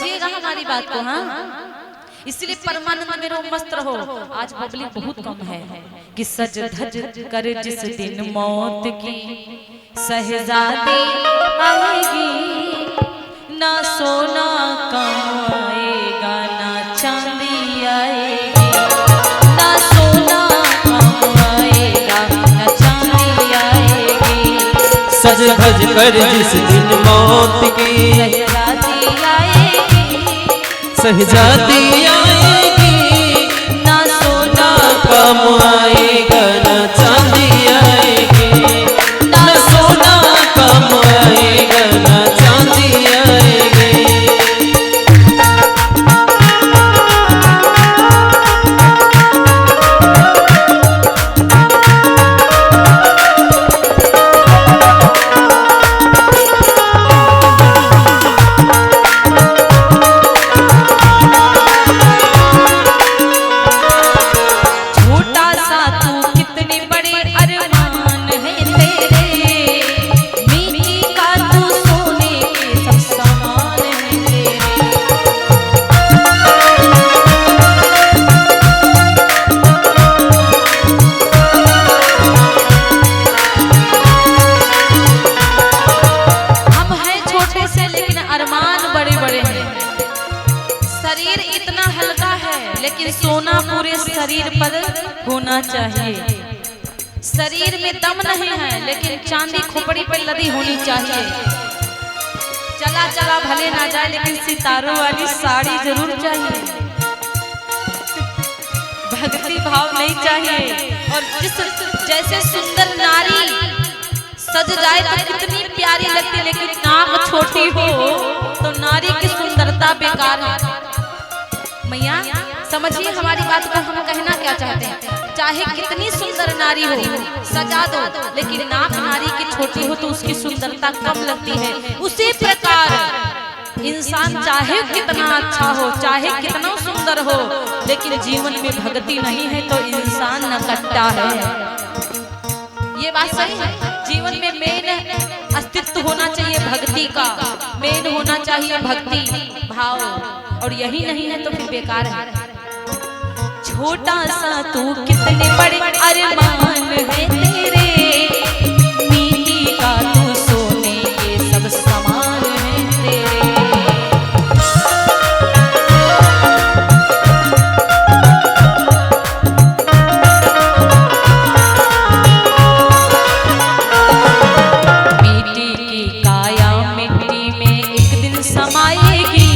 समझिएगा हमारी बात को। हाँ, इसलिए परमानंद में रहो, मस्त रहो। आज पब्लिक बहुत कम है कि सज धज कर जिस दिन मौत की शहजादी आएगी, ना सोना कम आएगा ना चांदी आएगी, ना सोना कम आएगा ना चांदी आएगी। सज धज कर जिस दिन मौत की शहजादी आएगी, शहजादी आएगी, ना सोना कम आएगा ना चांदी आएगी, ना सोना कम आएगा ना चांदी आएगी। लेकिन सोना पूरे शरीर पर होना चाहिए। शरीर में दम नहीं है लेकिन चांदी खोपड़ी पर लदी होनी चाहिए। चला चला भले ना जाए लेकिन सितारों वाली साड़ी जरूर चाहिए। भक्ति भाव नहीं चाहिए। और जिस जैसे सुंदर नारी सज जाए तो कितनी प्यारी लगती, लेकिन नाक छोटी हो तो नारी की सुंदरता बेकार है। मैया समझिए हमारी बात को, हम कहना क्या चाहते हैं। चाहे कितनी सुंदर नारी हो सजा दो, लेकिन नाक नारी की छोटी हो तो उसकी सुंदरता कम लगती है। उसी प्रकार इंसान चाहे कितना अच्छा हो, चाहे कितना सुंदर हो, लेकिन जीवन में भक्ति नहीं है तो इंसान नकट्टा है। ये बात सही है। जीवन में मेन अस्तित्व होना चाहिए भक्ति का, मेन होना चाहिए भक्ति भाव, और यही नहीं है तो फिर बेकार है। छोटा सा तू कितने बड़े अरमान है तेरे, मिट्टी का तू सोने के सब समान है तेरे। मिट्टी की काया मिट्टी में एक दिन समाएगी,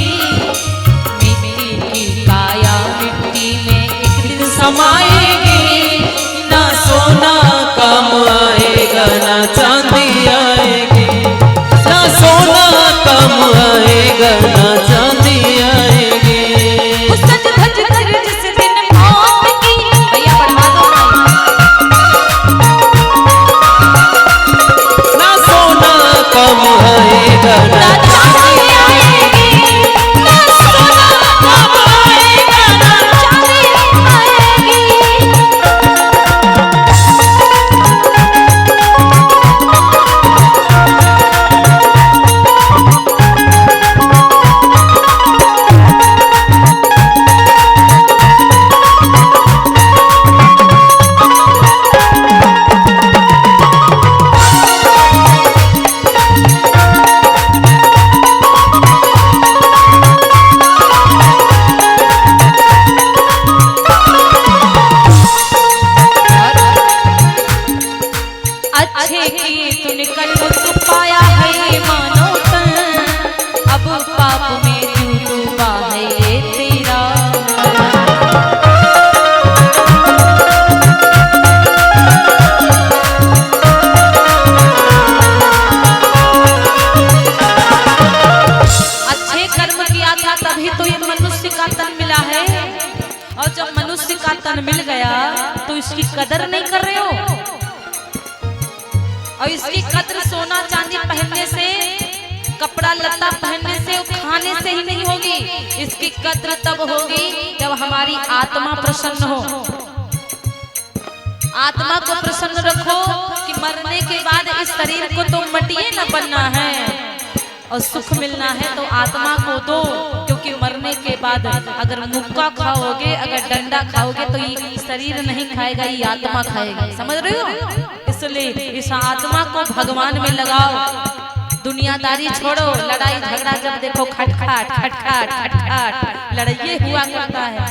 मिट्टी की काया मिट्टी में समाएगी, ना सोना कम आएगा ना चांदी आएगी, ना सोना कम आएगा ना चांदी आएगी। सज धज कर जिस दिन मौत की, भैया बढ़ा दो, ना सोना कम आएगा ना चांदी आएगी, ना सोना कम आएगा ना चांदी आएगी। अच्छे किए तूने कल तो पाया है मानो तन, अब पाप में क्यों डूबा है ये तेरा। अच्छे कर्म किया था तभी तो ये मनुष्य का तन मिला है, और जब मनुष्य का तन मिल गया तो इसकी कदर नहीं कर रहे हो। और इसकी कद्र सोना चांदी पहनने से, कपड़ा लत्ता पहनने से, खाने से ही नहीं होगी। इसकी कद्र तब होगी जब हमारी आत्मा प्रसन्न हो। आत्मा को प्रसन्न रखो कि मरने के बाद इस शरीर को तो मटिए न बनना है और सुख मिलना है, तो आत्मा को दो, क्योंकि क्योंकि मरने के बाद अगर मुक्का खाओगे, अगर डंडा खाओगे तो ये शरीर नहीं खाएगा, ये आत्मा खाएगा। समझ रहे हो? इसलिए इस आत्मा को भगवान में लगाओ, दुनियादारी छोड़ो। लड़ाई झगड़ा जब देखो खटखट खटखट खटखट लड़ाई हुआ करता है।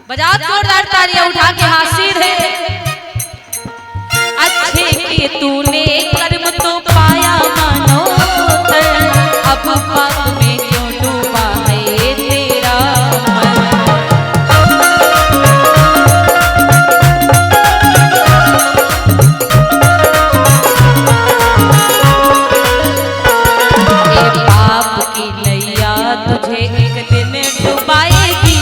बजाओ जोरदार तालियां उठा के हाथ सीधे। अच्छे के तूने कर्म तो पाया मानो तन, अब पाप में क्यों डूबा है तेरा मन। ये पाप की नैया तुझे एक दिन डुबाएगी।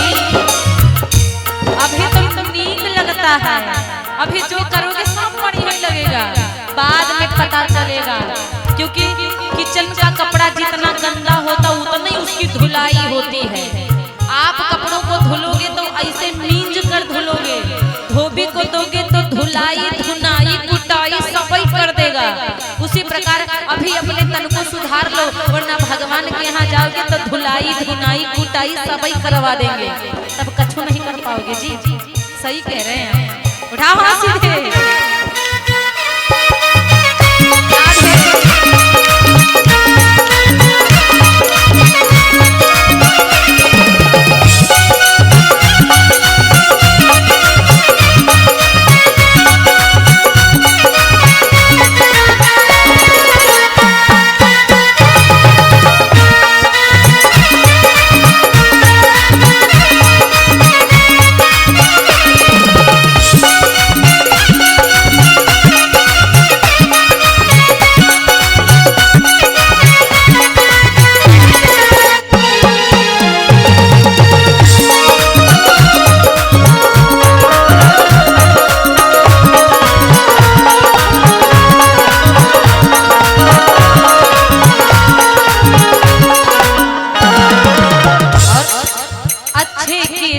अभी तुम नीक लगता है, अभी जो करोगे सब बढ़िया लगेगा, बाद में पता चलेगा। क्योंकि किचन का कपड़ा जितना गंदा होता उतना ही उसकी धुलाई होती है। आप कपड़ों को धुलोगे तो ऐसे मींज कर धुलोगे, धोबी को दोगे तो धुलाई धुनाई कुटाई सफाई कर देगा। उसी प्रकार अभी अपने तन को सुधार लो, वरना भगवान के यहाँ जाओगे तो धुलाई धुनाई कुटाई सफाई करवा देंगे, तब कछु नहीं कर पाओगे। जी सही कह रहे हैं। उठाओ हाथ सीधे।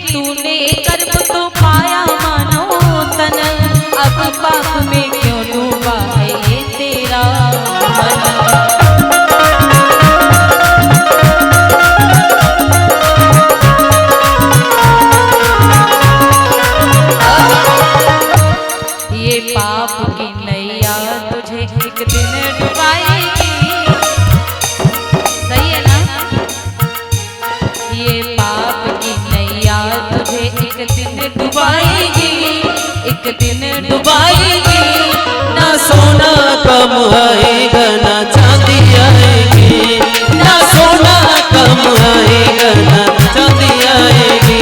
तूने कर्म तो पाया मानो तन, अब पाप में क्यों डूबा है ये तेरा मन। ये पाप की नैया तुझे एक दिन डुबाएगी। सही है ना? ये पाप की नैया तुझे एक दिन डुबाएगी, एक दिन डुबाएगी। ना सोना कम आएगा ना चांदी आएगी, ना सोना कम आएगा ना चांदी आएगी।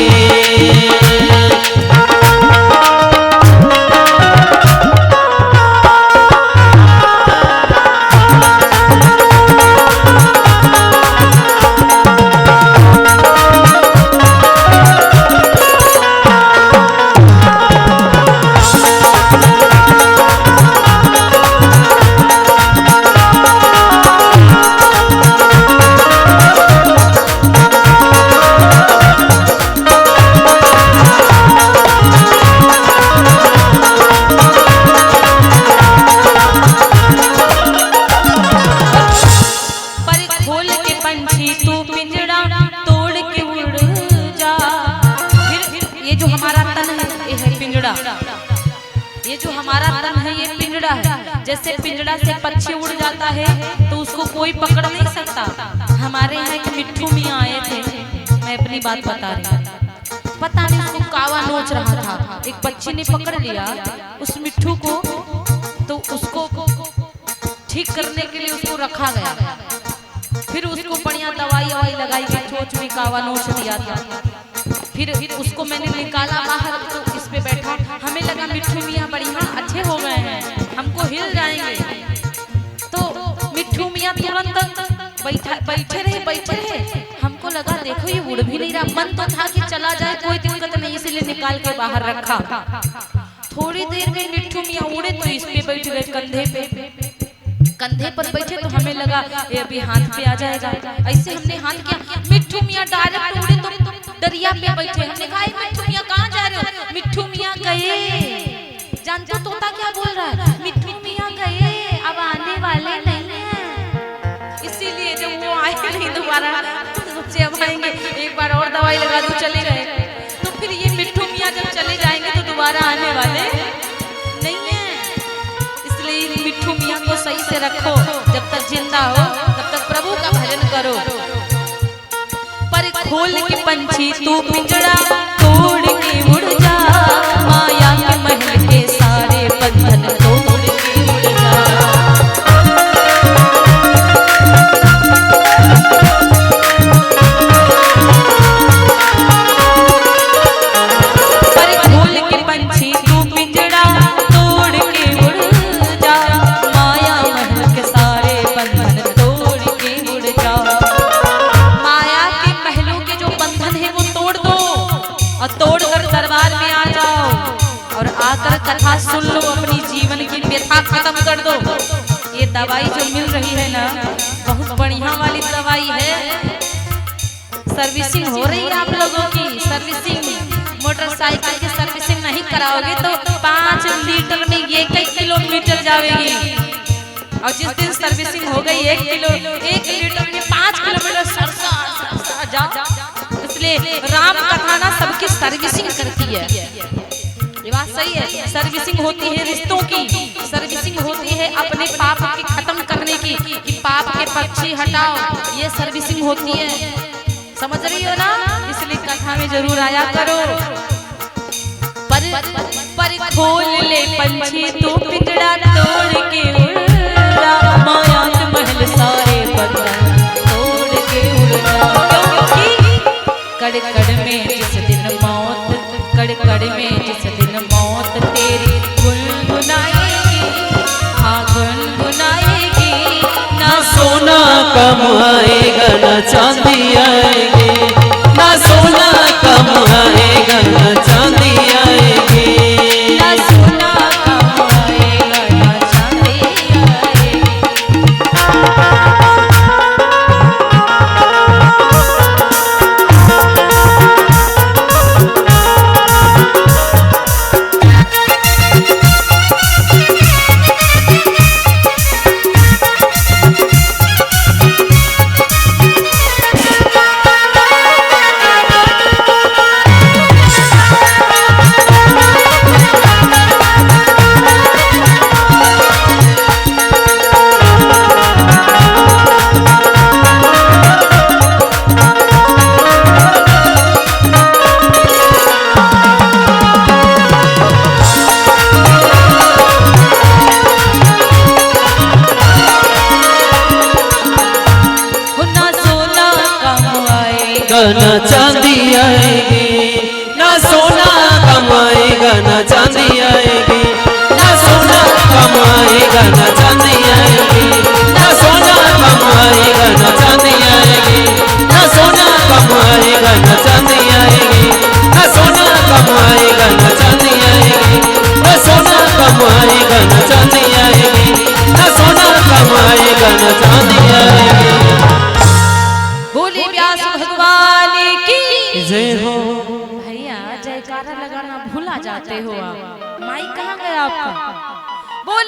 ये जो हमारा तन है ये पिंजड़ा है। जैसे पिंजड़ा से पक्षी उड़ जाता है तो उसको कोई पकड़ नहीं सकता। हमारे यहाँ एक मिट्ठू मियाँ आए थे, मैं अपनी बात बता रही हूँ। पता नहीं उसको कावा नोच रहा था, एक बच्ची ने पकड़ लिया उस मिट्ठू को, तो उसको ठीक करने के लिए उसको रखा गया। फिर उसको बढ़िया दवाई ववाई लगाई गई, चोंच में कावा नोच दिया था। फिर उसको मैंने निकाला बाहर, तो इस पे बैठा। हमें लगा मिट्ठू मियाँ बढ़िया अच्छे हो गए हैं, हमको हिल जाएंगे। तो मिट्ठू मियाँ तुरंत बैठे रहे। हमको लगा देखो ये उड़ भी नहीं रहा। मन तो था कि चला जाए कोई दिक्कत नहीं, इसलिए निकाल के बाहर रखा। थोड़ी देर में मिट्ठू मियाँ उड़े तो इस पे बैठ गए, कंधे पर बैठे। तो हमें लगा ये अभी हाथ पे आ जाएगा, ऐसे हमने हाथ किया। मिट्ठू मियाँ डायरेक्ट उड़े तो दरिया पे बैठे। हमने कहा मिट्ठू मियाँ कहाँ जा रहे हो? मिट्ठू मियाँ गए। जानते तोता क्या बोल रहा है? मिट्ठू मियाँ गए, अब आने वाले नहीं है। इसीलिए जब वो आए नहीं दोबारा, सोचे अब आएंगे। बाद वो चले गए, तो फिर ये मिट्ठू मियाँ जब चले जाएंगे तो दोबारा आने वाले नहीं है। इसलिए मिट्ठू मियाँ को सही से रखो, जब तक जिंदा हो तब तक प्रभु का भजन करो। पर खोल के पंछी तू पिंजड़ा तोड़ के उड़ जा, माया के महल के सारे बंधन तोड़ के उड़ जा। पर खोल के पंछी तू पिंजड़ा तोड़ के उड़ जा, माया महल के सारे बंधन तोड़ के उड़ जा। माया के महलों के जो बंधन है वो तोड़ दो और तोड़कर दरबार में आ जाओ और आकर कथा सुन लो, अपनी जीवन की व्यथा खत्म कर दो। ये दवाई जो मिल रही है ना, बहुत बढ़िया वाली दवाई है। सर्विसिंग हो रही है आप लोगों की, सर्विसिंग मोटरसाइकिल की सर्विसिंग नहीं कराओगे तो 5 लीटर में 1 किलोमीटर जाएगी, और जिस दिन सर्विसिंग हो गई 1 लीटर में 5 किलोमीटर जा। इसलिए राम कथा ना सबकी सर्विसिंग करती है, ये बात सही है। सर्विसिंग होती है रिश्तों की, सर्विसिंग होती है अपने पाप की खत्म करने की, कि पाप के पक्षी हटाओ, ये सर्विसिंग होती है, समझ रही हो ना। इसलिए कथा में जरूर आया करो। पर खोल ले पंछी तू पिंजड़ा तोड़ के उड़ा, माया के महल सारे बंधन तोड़ के उड़ा। कड़ में जिस दिन मौत, कड़ में जिस दिन मौत तेरी गुनगुनाएगी, हाँ गुनगुनाएगी। ना सोना कम आएगा ना चांदी आएगी, ना सोना कम आएगा ना चांदी आएगी, ना सोना कम आएगा ना चांदी आएगी। ना चांदी आएगी, ना सोना कमाएगा ना चांदी आएगी, ना सोना कमाएगा ना चांदी आएगी, ना सोना कमाएगा ना चांदी आएगी, ना सोना कमाएगा ना चांदी आएगी, ना सोना कमाएगा ना चांदी आएगी, ना सोना कमाएगा ना चांदी आएगी, ना सोना कमाएगा ना चांदी आएगी। बोले व्यास भगवान की जय हो। भैया जयकारा लगाना भूला जाते हो आप, माइक कहाँ गया आपका? बोले